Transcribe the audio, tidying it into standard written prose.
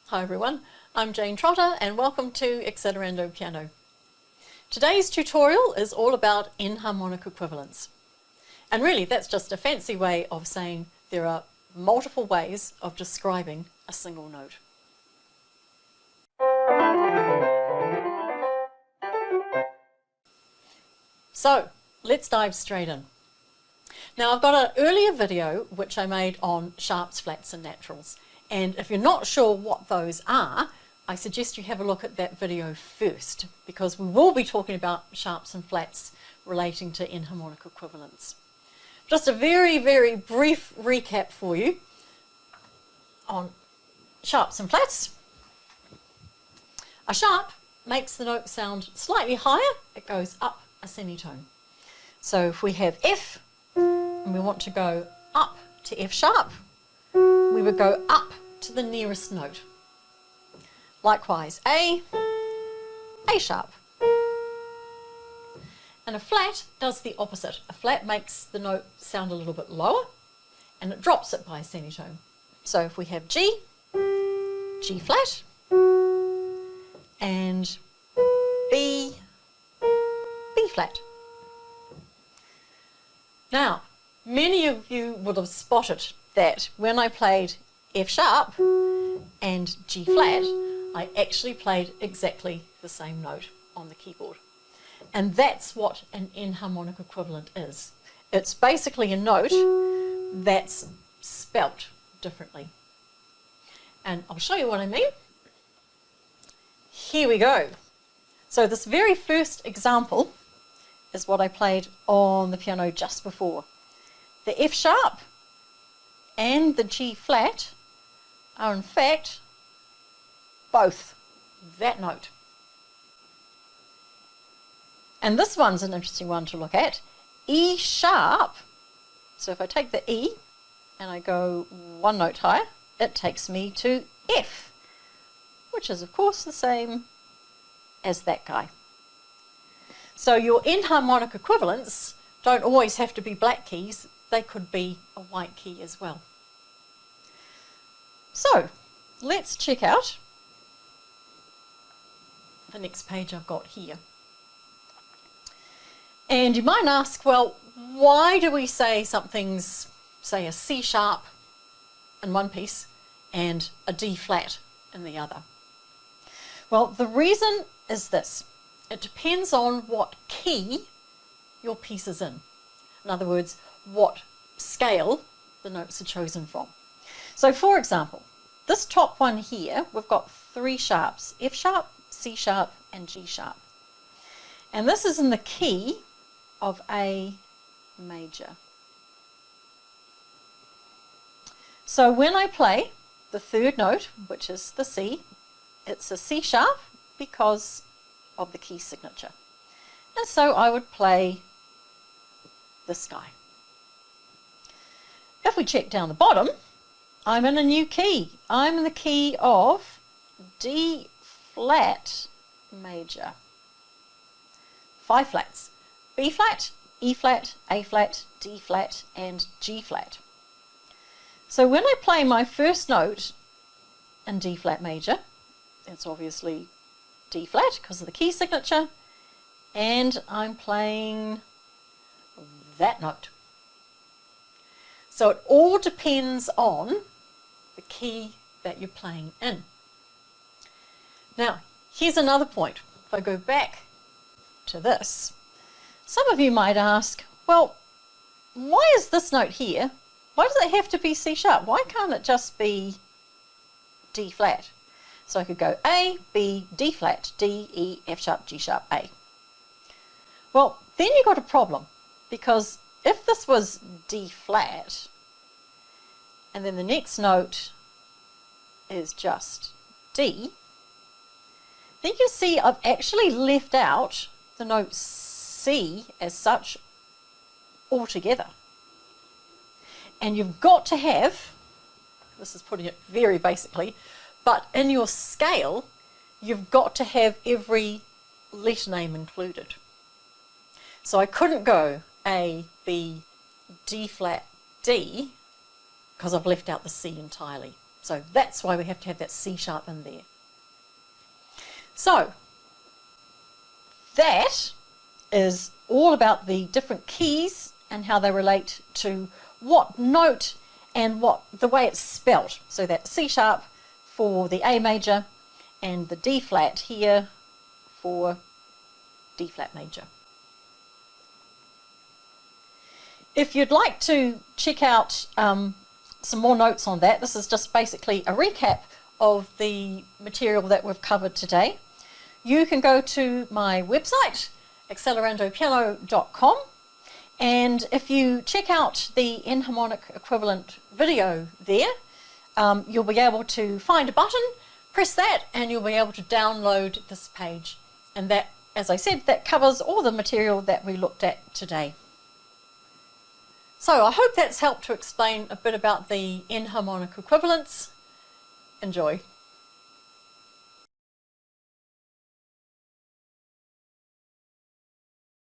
Hi everyone, I'm Jane Trotter and welcome to Accelerando Piano. Today's tutorial is all about enharmonic equivalents. And really that's just a fancy way of saying there are multiple ways of describing a single note. So let's dive straight in. Now I've got an earlier video which I made on sharps, flats and naturals. And if you're not sure what those are, I suggest you have a look at that video first, because we will be talking about sharps and flats relating to enharmonic equivalents. Just a very, very brief recap for you on sharps and flats. A sharp makes the note sound slightly higher, it goes up a semitone. So if we have F and we want to go up to F sharp, we would go up to the nearest note. Likewise, A sharp. And a flat does the opposite. A flat makes the note sound a little bit lower and it drops it by a semitone. So if we have G flat, and B flat. Now, many of you would have spotted that when I played F sharp and G flat, I actually played exactly the same note on the keyboard. And that's what an enharmonic equivalent is. It's basically a note that's spelt differently. And I'll show you what I mean. Here we go. So this very first example is what I played on the piano just before. The F sharp and the G flat are in fact both that note. And this one's an interesting one to look at. E sharp, so if I take the E and I go one note higher, it takes me to F, which is of course the same as that guy. So your enharmonic equivalents don't always have to be black keys, they could be a white key as well. So let's check out the next page I've got here. And you might ask, well, why do we say something's, say, a C sharp in one piece and a D flat in the other? Well, the reason is this. It depends on what key your piece is in. In other words, what scale the notes are chosen from. So for example, this top one here, we've got three sharps, F sharp, C sharp and G sharp. And this is in the key of A major. So when I play the third note, which is the C, it's a C sharp because of the key signature. And so I would play this guy. If we check down the bottom, I'm in a new key. I'm in the key of D flat major. 5 flats. B flat, E flat, A flat, D flat and G flat. So when I play my first note in D flat major, it's obviously D flat because of the key signature, and I'm playing that note. So it all depends on the key that you're playing in. Now, here's another point. If I go back to this, some of you might ask, well, why is this note here? Why does it have to be C sharp? Why can't it just be D flat? So I could go A, B, D flat, D, E, F sharp, G sharp, A. Well, then you've got a problem, because if this was D flat, and then the next note is just D, then you see I've actually left out the note C as such altogether. And you've got to have, this is putting it very basically, but in your scale, you've got to have every letter name included. So I couldn't go A, B, D flat, D, because I've left out the C entirely. So that's why we have to have that C sharp in there. So that is all about the different keys and how they relate to what note and what the way it's spelt. So that C sharp for the A major and the D flat here for D flat major. If you'd like to check out some more notes on that, this is just basically a recap of the material that we've covered today. You can go to my website, accelerandpiano.com, and if you check out the enharmonic equivalent video there, you'll be able to find a button, press that, and you'll be able to download this page. And that, as I said, that covers all the material that we looked at today. So I hope that's helped to explain a bit about the enharmonic equivalents. Enjoy.